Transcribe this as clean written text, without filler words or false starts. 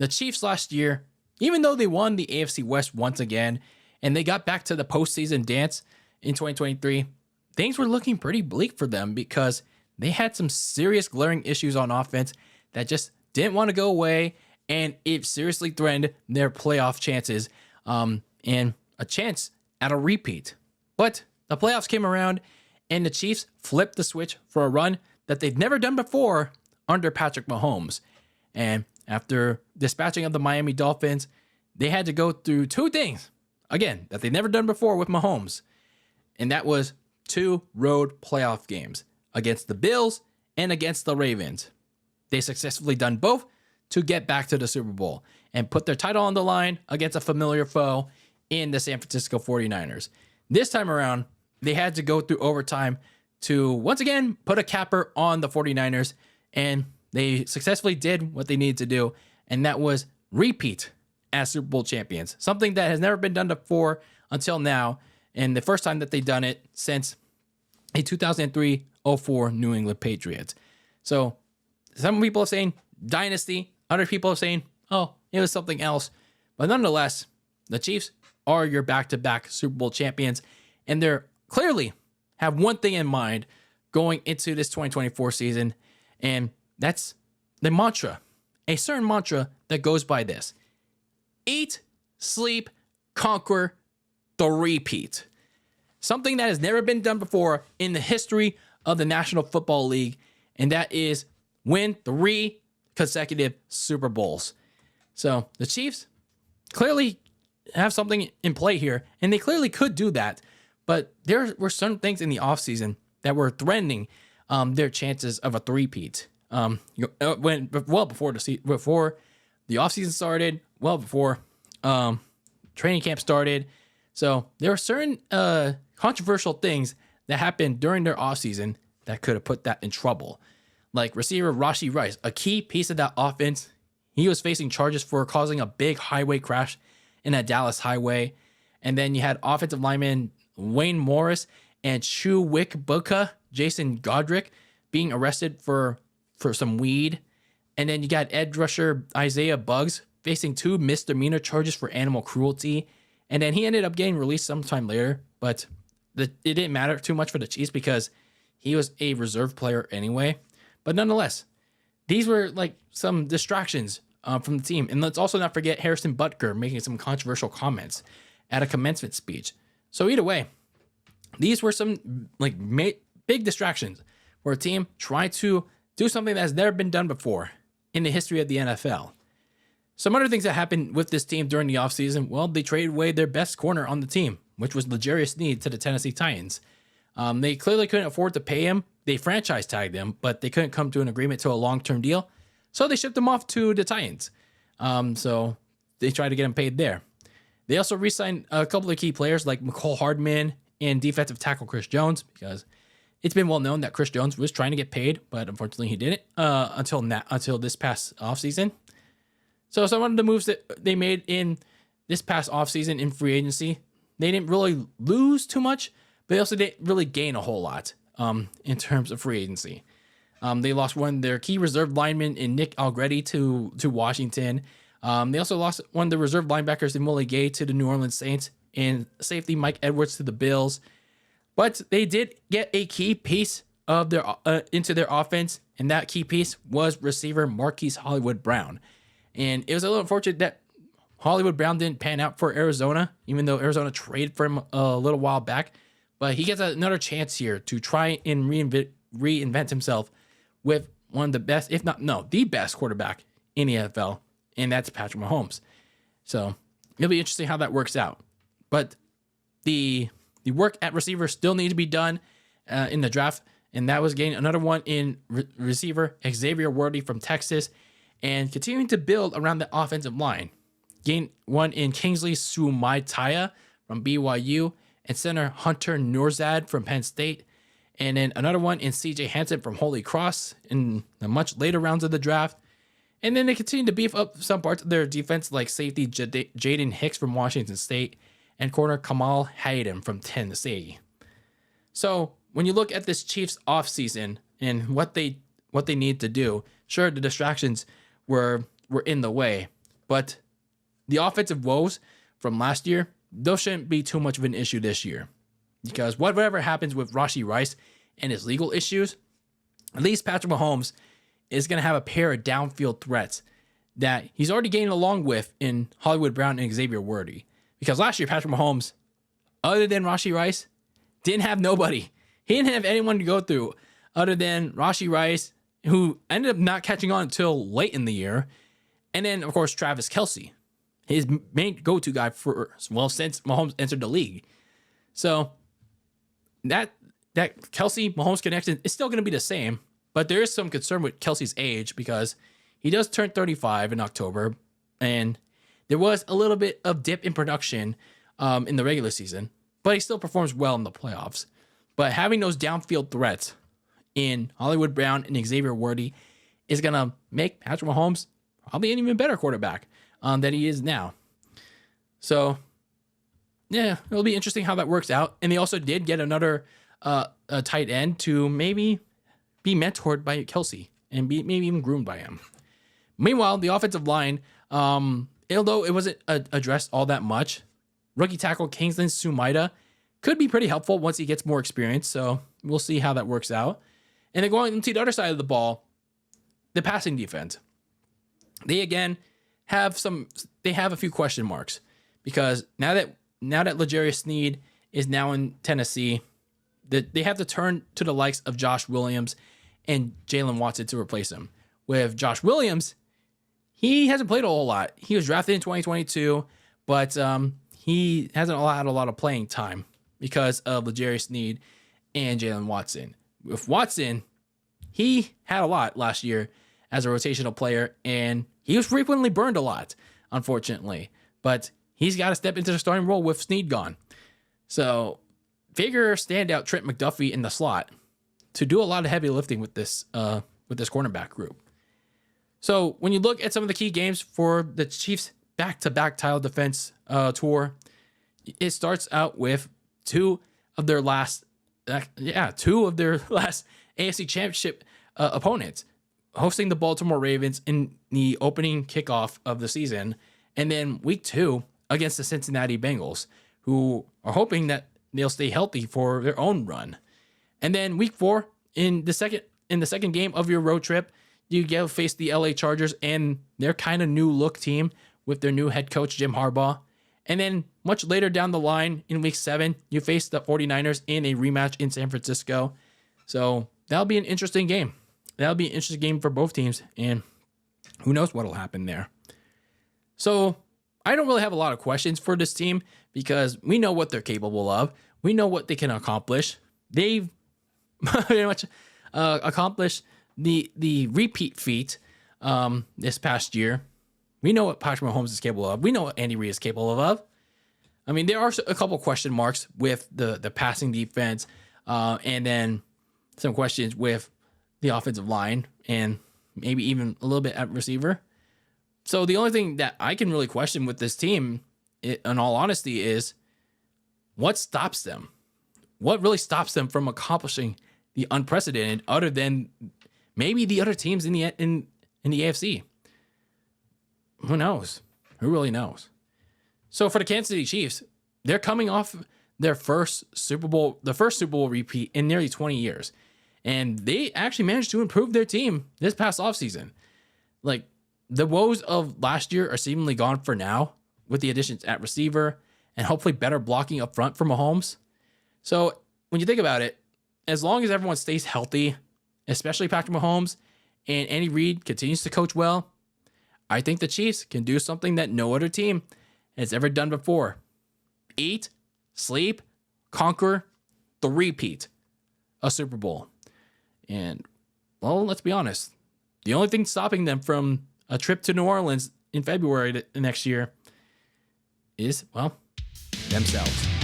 the Chiefs last year, even though they won the AFC West once again and they got back to the postseason dance in 2023, things were looking pretty bleak for them because they had some serious glaring issues on offense that just didn't want to go away, and it seriously threatened their playoff chances and a chance at a repeat. But the playoffs came around, and the Chiefs flipped the switch for a run that they'd never done before under Patrick Mahomes. And after dispatching of the Miami Dolphins, they had to go through two things, again, that they'd never done before with Mahomes. And that was 2 road playoff games against the Bills and against the Ravens. They successfully done both to get back to the Super Bowl and put their title on the line against a familiar foe in the San Francisco 49ers. This time around, they had to go through overtime to once again put a capper on the 49ers, and they successfully did what they needed to do, and that was repeat as Super Bowl champions, something that has never been done before until now, and the first time that they've done it since a 2003-04 New England Patriots. So some people are saying dynasty, other people are saying, oh, it was something else. But nonetheless, the Chiefs are your back-to-back Super Bowl champions, and they're clearly have one thing in mind going into this 2024 season, and that's the mantra, a certain mantra that goes by this: eat, sleep, conquer, the repeat. Something that has never been done before in the history of the National Football League, and that is win 3 consecutive Super Bowls. So the Chiefs clearly have something in play here, and they clearly could do that, but there were some things in the offseason that were threatening their chances of a three-peat. Before the offseason started, well before training camp started. So there were certain controversial things that happened during their offseason that could have put that in trouble. Like receiver Rashee Rice, a key piece of that offense, he was facing charges for causing a big highway crash in a Dallas highway. And then you had offensive lineman Wayne Morris and Chukwuebuka Jason Godric being arrested for some weed. And then you got edge rusher Isaiah Buggs facing 2 misdemeanor charges for animal cruelty. And then he ended up getting released sometime later, but it didn't matter too much for the Chiefs because he was a reserve player anyway. But nonetheless, these were like some distractions from the team. And let's also not forget Harrison Butker making some controversial comments at a commencement speech. So either way, these were some like big distractions for a team trying to do something that has never been done before in the history of the NFL. Some other things that happened with this team during the offseason, well, they traded away their best corner on the team, which was L'Jarius Sneed, to the Tennessee Titans. They clearly couldn't afford to pay him. They franchise tagged him, but they couldn't come to an agreement to a long-term deal. So they shipped him off to the Titans. So they tried to get him paid there. They also re-signed a couple of key players like McCole Hardman and defensive tackle Chris Jones, because it's been well known that Chris Jones was trying to get paid, but unfortunately he didn't until this past offseason. So some of the moves that they made in this past offseason in free agency, they didn't really lose too much, but they also didn't really gain a whole lot in terms of free agency. They lost one of their key reserve linemen in Nick Algretti to Washington. They also lost one of the reserve linebackers in Willie Gay to the New Orleans Saints, and safety Mike Edwards to the Bills. But they did get a key piece of their into their offense, and that key piece was receiver Marquise Hollywood Brown. And it was a little unfortunate that Hollywood Brown didn't pan out for Arizona, even though Arizona traded for him a little while back. But he gets another chance here to try and reinvent himself with one of the best, if not, no, the best quarterback in the NFL, and that's Patrick Mahomes. So it'll be interesting how that works out. But the work at receiver still needs to be done in the draft, and that was getting another one in receiver Xavier Worthy from Texas, and continuing to build around the offensive line. Gained one in Kingsley Sumaitaya from BYU, and center Hunter Nourzad from Penn State, and then another one in CJ Hansen from Holy Cross in the much later rounds of the draft. And then they continue to beef up some parts of their defense, like safety Jaden Hicks from Washington State and corner Kamal Hayden from Tennessee. So when you look at this Chiefs offseason and what they need to do, sure, the distractions were in the way, But the offensive woes from last year, those shouldn't be too much of an issue this year. Because whatever happens with Rashee Rice and his legal issues, at least Patrick Mahomes is going to have a pair of downfield threats that he's already getting along with in Hollywood Brown and Xavier Worthy. Because last year, Patrick Mahomes, other than Rashee Rice, didn't have nobody. He didn't have anyone to go through other than Rashee Rice, who ended up not catching on until late in the year. And then, of course, Travis Kelce, his main go-to guy since Mahomes entered the league. So that Kelce-Mahomes connection is still going to be the same, but there is some concern with Kelce's age because he does turn 35 in October, and there was a little bit of dip in production in the regular season, but he still performs well in the playoffs. But having those downfield threats in Hollywood Brown and Xavier Worthy is going to make Patrick Mahomes probably an even better quarterback than he is now. So, yeah, it'll be interesting how that works out. And they also did get another a tight end to maybe be mentored by Kelce and be maybe even groomed by him. Meanwhile, the offensive line, although it wasn't addressed all that much, rookie tackle Kingston Sumaida could be pretty helpful once he gets more experience. So we'll see how that works out. And then going to the other side of the ball, the passing defense. They again have a few question marks because now that L'Jarius Sneed is now in Tennessee, they have to turn to the likes of Josh Williams and Jalen Watson to replace him. With Josh Williams, he hasn't played a whole lot. He was drafted in 2022, but he hasn't had a lot of playing time because of L'Jarius Sneed and Jalen Watson. With Watson, he had a lot last year as a rotational player, and he was frequently burned a lot, unfortunately. But he's got to step into the starting role with Sneed gone. So figure standout Trent McDuffie in the slot to do a lot of heavy lifting with this cornerback group. So when you look at some of the key games for the Chiefs' back-to-back title defense tour, it starts out with two of their last AFC Championship opponents, hosting the Baltimore Ravens in the opening kickoff of the season, and then week 2 against the Cincinnati Bengals, who are hoping that they'll stay healthy for their own run. And then week 4 in the second game of your road trip, you get to face the LA Chargers and their kind of new look team with their new head coach Jim Harbaugh. And then much later down the line in week 7, you face the 49ers in a rematch in San Francisco. So that'll be an interesting game. That'll be an interesting game for both teams, and who knows what'll happen there. So I don't really have a lot of questions for this team because we know what they're capable of. We know what they can accomplish. They've very much accomplished the repeat feat this past year. We know what Patrick Mahomes is capable of. We know what Andy Reid is capable of. I mean, there are a couple question marks with the passing defense, and then some questions with the offensive line, and maybe even a little bit at receiver. So the only thing that I can really question with this team, in all honesty, is what stops them? What really stops them from accomplishing the unprecedented, other than maybe the other teams in the AFC? Who knows? Who really knows? So for the Kansas City Chiefs, they're coming off their first Super Bowl repeat in nearly 20 years. And they actually managed to improve their team this past offseason. Like, the woes of last year are seemingly gone for now with the additions at receiver and hopefully better blocking up front for Mahomes. So when you think about it, as long as everyone stays healthy, especially Patrick Mahomes, and Andy Reid continues to coach well, I think the Chiefs can do something that no other team has ever done before. Eat, sleep, conquer, three-peat a Super Bowl. And, well, let's be honest. The only thing stopping them from a trip to New Orleans in February next year is, well, themselves.